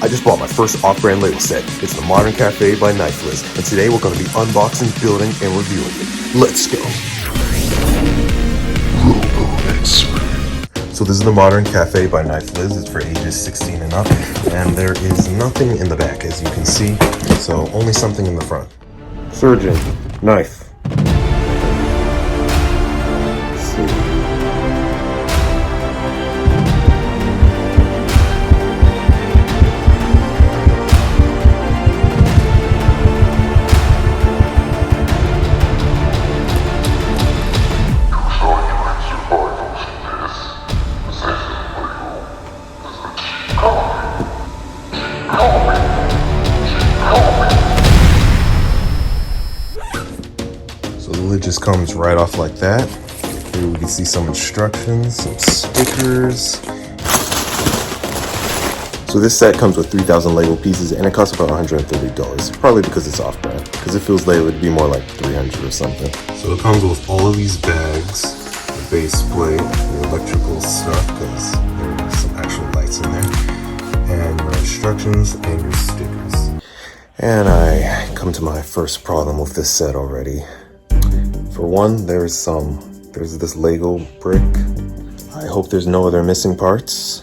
I just bought my first off-brand label set. It's the Modern Cafe by Nifeliz, and today we're going to be unboxing, building, and reviewing it. Let's go! RoboXpert. So this is the Modern Cafe by Nifeliz. It's for ages 16 and up, and there is nothing in the back, as you can see, so only something in the front. Surgeon, knife. Let's see. So the lid just comes right off like that. Here we can see some instructions, some stickers. So this set comes with 3,000 Lego pieces and it costs about $130, probably because it's off-brand, because it feels like it would be more like 300 or something. So it comes with all of these bags, the base plate, the electrical stuff, because there are some actual lights in there, and your instructions and your stickers. And I come to my first problem with this set already. For one, there's this Lego brick. I hope there's no other missing parts.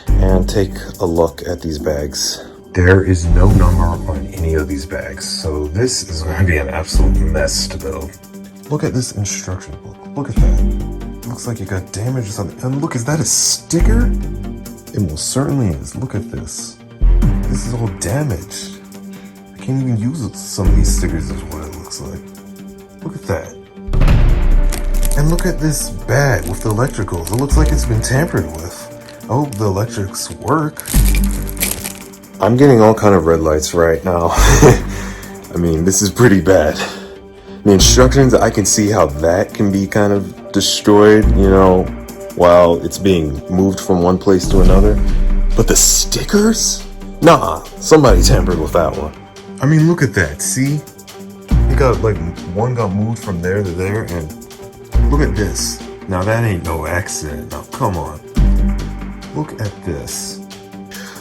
And take a look at these bags. There is no number on any of these bags, so this is going to be an absolute mess to build. Look at this instruction book. Look at that. It looks like it got damaged or something. And look, is that a sticker? It most certainly is. Look at this. This is all damaged. I can't even use some of these stickers is what it looks like. Look at that. And look at this bag with the electricals. It looks like it's been tampered with. I hope the electrics work. I'm getting all kind of red lights right now. I mean, this is pretty bad. The instructions, I can see how that can be kind of destroyed, you know, while it's being moved from one place to another. But the stickers? Nah, somebody tampered with that one. I mean, look at that, see? You got, like, one got moved from there to there, and look at this. Now that ain't no accident. Now, come on. Look at this.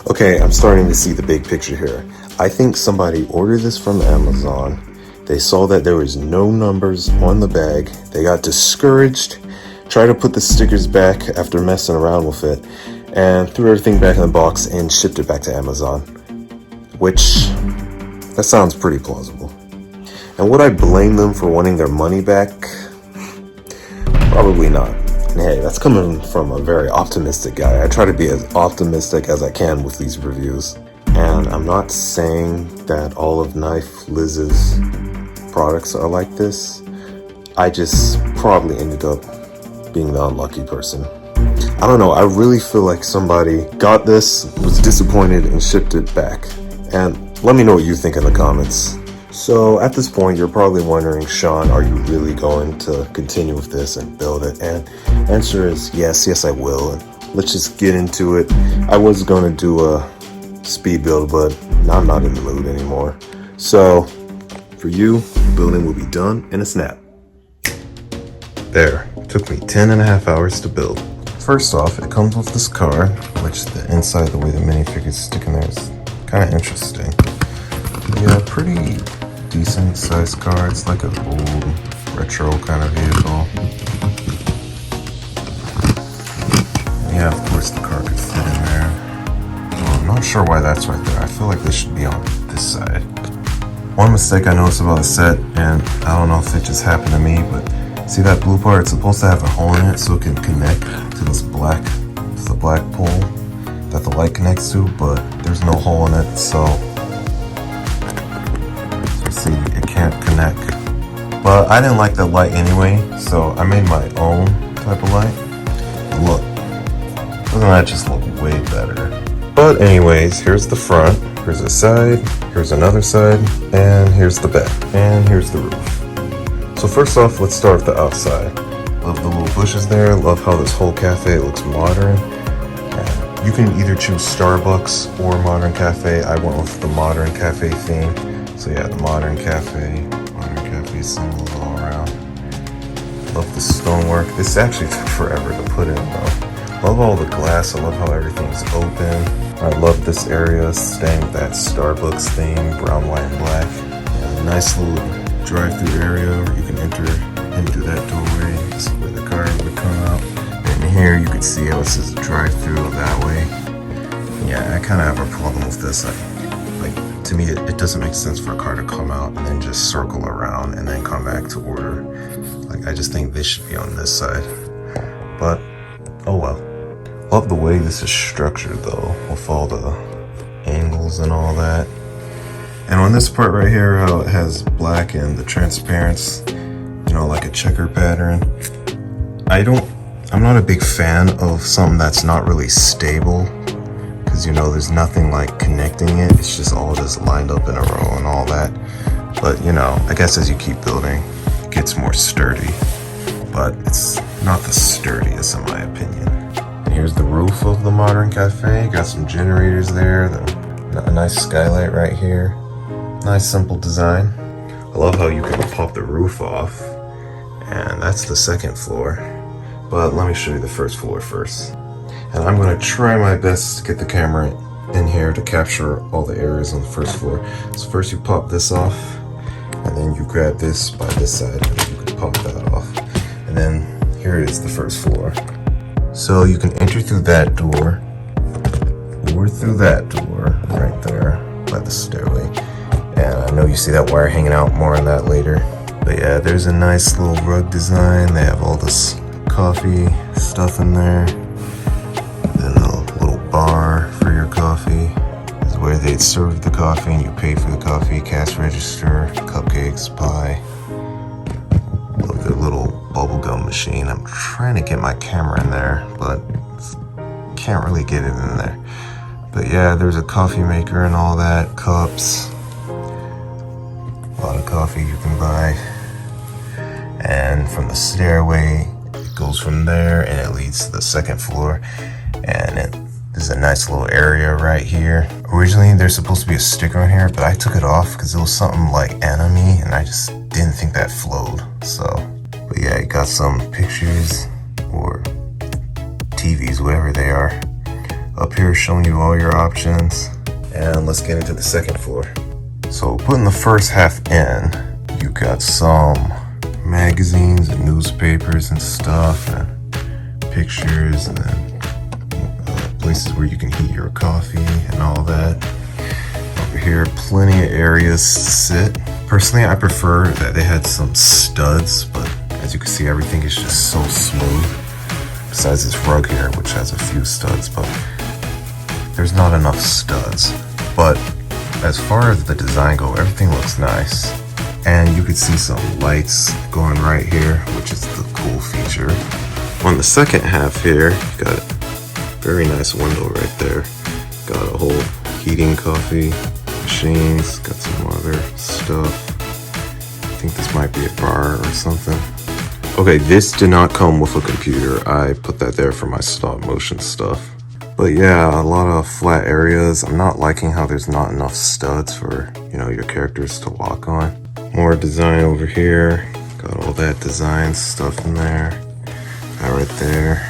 Okay, I'm starting to see the big picture here. I think somebody ordered this from Amazon. They saw that there was no numbers on the bag. They got discouraged, tried to put the stickers back after messing around with it, and threw everything back in the box and shipped it back to Amazon. Which, that sounds pretty plausible. And would I blame them for wanting their money back? Probably not. And hey, that's coming from a very optimistic guy. I try to be as optimistic as I can with these reviews. And I'm not saying that all of Nifeliz's products are like this. I just probably ended up being the unlucky person. I don't know, I really feel like somebody got this, was disappointed, and shipped it back. And let me know what you think in the comments. So at this point, you're probably wondering, Sean, are you really going to continue with this and build it? And the answer is yes, I will. And let's just get into it. I was going to do a speed build, but now I'm not in the mood anymore. So for you, building will be done in a snap. There, it took me 10.5 hours to build. First off, it comes with this card, which the inside, the way the minifigures stick in there is kind of interesting. Yeah, pretty decent sized car. It's like an old retro kind of vehicle. Yeah, of course the car could fit in there. Well, I'm not sure why that's right there. I feel like this should be on this side. One mistake I noticed about the set, and I don't know if it just happened to me, but see that blue part? It's supposed to have a hole in it so it can connect to the black pole that the light connects to, but there's no hole in it, so see, it can't connect. But I didn't like the light anyway, so I made my own type of light. Look, doesn't that just look way better? But anyways, here's the front, here's the side, here's another side, and here's the back, and here's the roof. So first off, let's start with the outside. Love the little bushes there, love how this whole cafe looks modern. You can either choose Starbucks or Modern Cafe. I went with the Modern Cafe theme. So yeah, the Modern Cafe symbols all around. Love the stonework. This actually took forever to put in though. Love all the glass. I love how everything's open. I love this area, staying with that Starbucks theme, brown, white, and black. And a nice little drive-through area where you can enter into that doorway. This is where the car would come out. And here you can see how it says drive-through that way. Yeah, I kind of have a problem with this. Like to me, it doesn't make sense for a car to come out and then just circle around and then come back to order. Like, I just think this should be on this side. But, oh well. Love the way this is structured though, with all the angles and all that. And on this part right here, how it has black and the transparents, you know, like a checker pattern. I'm not a big fan of something that's not really stable, because, you know, there's nothing like connecting it. It's just all just lined up in a row and all that. But, you know, I guess as you keep building, it gets more sturdy. But it's not the sturdiest in my opinion. And here's the roof of the Modern Cafe. Got some generators there. A nice skylight right here. Nice simple design. I love how you can pop the roof off. And that's the second floor. But let me show you the first floor first. And I'm gonna try my best to get the camera in here to capture all the areas on the first floor. So first you pop this off, and then you grab this by this side, and you can pop that off. And then here is the first floor. So you can enter through that door, or through that door right there by the stairway. And I know you see that wire hanging out, more on that later. But yeah, there's a nice little rug design. They have all this coffee stuff in there. Then a little bar for your coffee. This is where they'd serve the coffee and you pay for the coffee. Cash register, cupcakes, pie. Love their little bubblegum machine. I'm trying to get my camera in there, but can't really get it in there. But yeah, there's a coffee maker and all that, cups. A lot of coffee you can buy. And from the stairway, it goes from there and it leads to the second floor. And there's a nice little area right here. Originally, there's supposed to be a sticker on here, but I took it off because it was something like anime, and I just didn't think that flowed. So, but yeah, you got some pictures or TVs, whatever they are, up here showing you all your options. And let's get into the second floor. So putting the first half in, you got some magazines and newspapers and stuff, and pictures, and then places where you can heat your coffee and all that. Over here, plenty of areas to sit. Personally, I prefer that they had some studs, but as you can see, everything is just so smooth. Besides this rug here, which has a few studs, but there's not enough studs. But as far as the design go, everything looks nice. And you can see some lights going right here, which is the cool feature. On the second half here, you got a very nice window right there. Got a whole heating coffee machines, got some other stuff. I think this might be a bar or something. Okay, this did not come with a computer. I put that there for my stop motion stuff. But yeah, a lot of flat areas. I'm not liking how there's not enough studs for, you know, your characters to walk on. More design over here. Got all that design stuff in there. Got right there.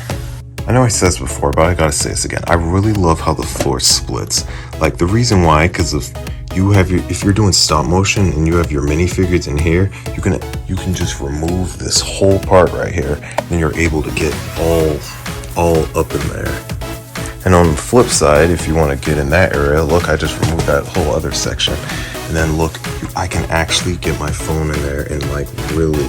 I know I said this before, but I gotta say this again. I really love how the floor splits. Like, the reason why, because if you're doing stop motion and you have your minifigures in here, you can just remove this whole part right here, and you're able to get all up in there. And on the flip side, if you want to get in that area, look, I just removed that whole other section. And then look, I can actually get my phone in there and like really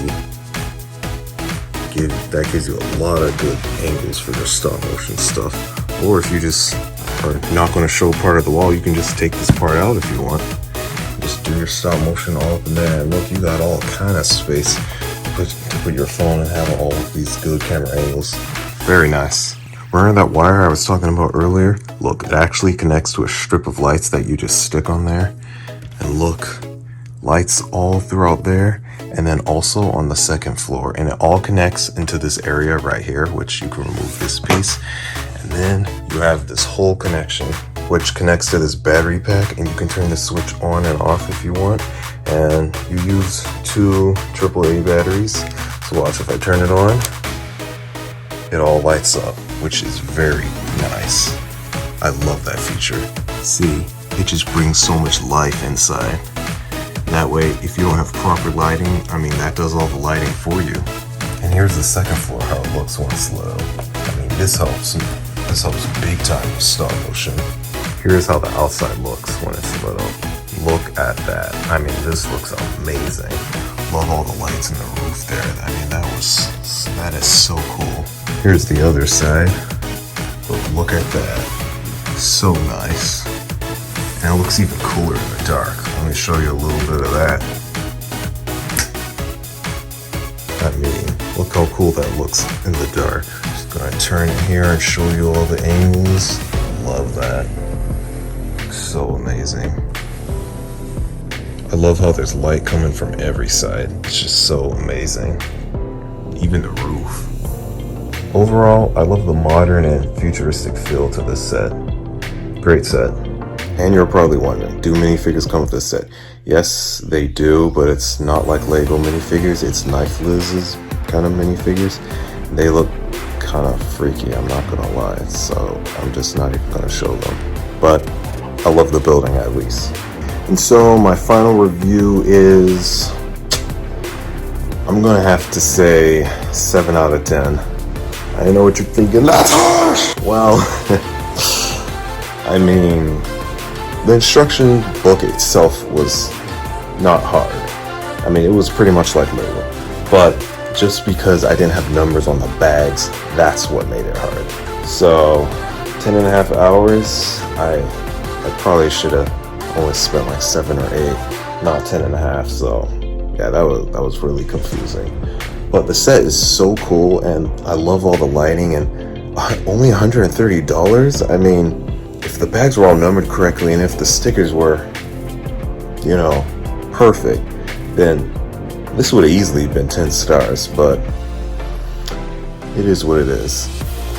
that gives you a lot of good angles for your stop motion stuff. Or if you just are not going to show part of the wall, you can just take this part out if you want. Just do your stop motion all up in there. And look, you got all kind of space to put your phone and have all of these good camera angles. Very nice. Remember that wire I was talking about earlier? Look, it actually connects to a strip of lights that you just stick on there. And look, lights all throughout there, and then also on the second floor. And it all connects into this area right here, which you can remove this piece. And then you have this whole connection, which connects to this battery pack, and you can turn the switch on and off if you want. And you use 2 AAA batteries. So watch, if I turn it on, it all lights up, which is very nice. I love that feature. See, it just brings so much life inside. That way, if you don't have proper lighting, I mean, that does all the lighting for you. And here's the second floor, how it looks when it's lit up. I mean, this helps big time with stop motion. Here's how the outside looks when it's lit up. Look at that. I mean, this looks amazing. Love all the lights in the roof there. I mean, that is so cool. Here's the other side. But look at that. So nice. And it looks even cooler in the dark. Let me show you a little bit of that. I mean, look how cool that looks in the dark. Just gonna turn it here and show you all the angles. Love that. So amazing. I love how there's light coming from every side. It's just so amazing. Even the roof. Overall, I love the modern and futuristic feel to this set. Great set. And you're probably wondering, do minifigures come with this set? Yes, they do, but it's not like Lego minifigures. It's Nifeliz's kind of minifigures. They look kind of freaky, I'm not gonna lie. So I'm just not even gonna show them. But I love the building at least. And so my final review is, I'm gonna have to say 7 out of 10. I know what you're thinking, that's harsh! Well, I mean, the instruction book itself was not hard. I mean, it was pretty much like Lego. But just because I didn't have numbers on the bags, that's what made it hard. So, 10.5 hours, I probably should have only spent like 7 or 8, not 10.5. So, yeah, that was really confusing. But the set is so cool, and I love all the lighting, and only $130? I mean, if the bags were all numbered correctly and if the stickers were, you know, perfect, then this would have easily been 10 stars, but it is what it is.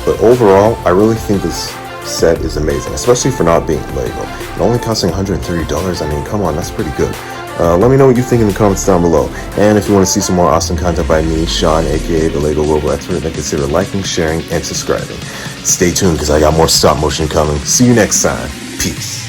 But overall, I really think this set is amazing, especially for not being Lego. And only costing $130, I mean, come on, that's pretty good. Let me know what you think in the comments down below. And if you want to see some more awesome content by me, Sean, aka the Lego RoboXpert, then consider liking, sharing, and subscribing. Stay tuned because I got more stop motion coming. See you next time. Peace.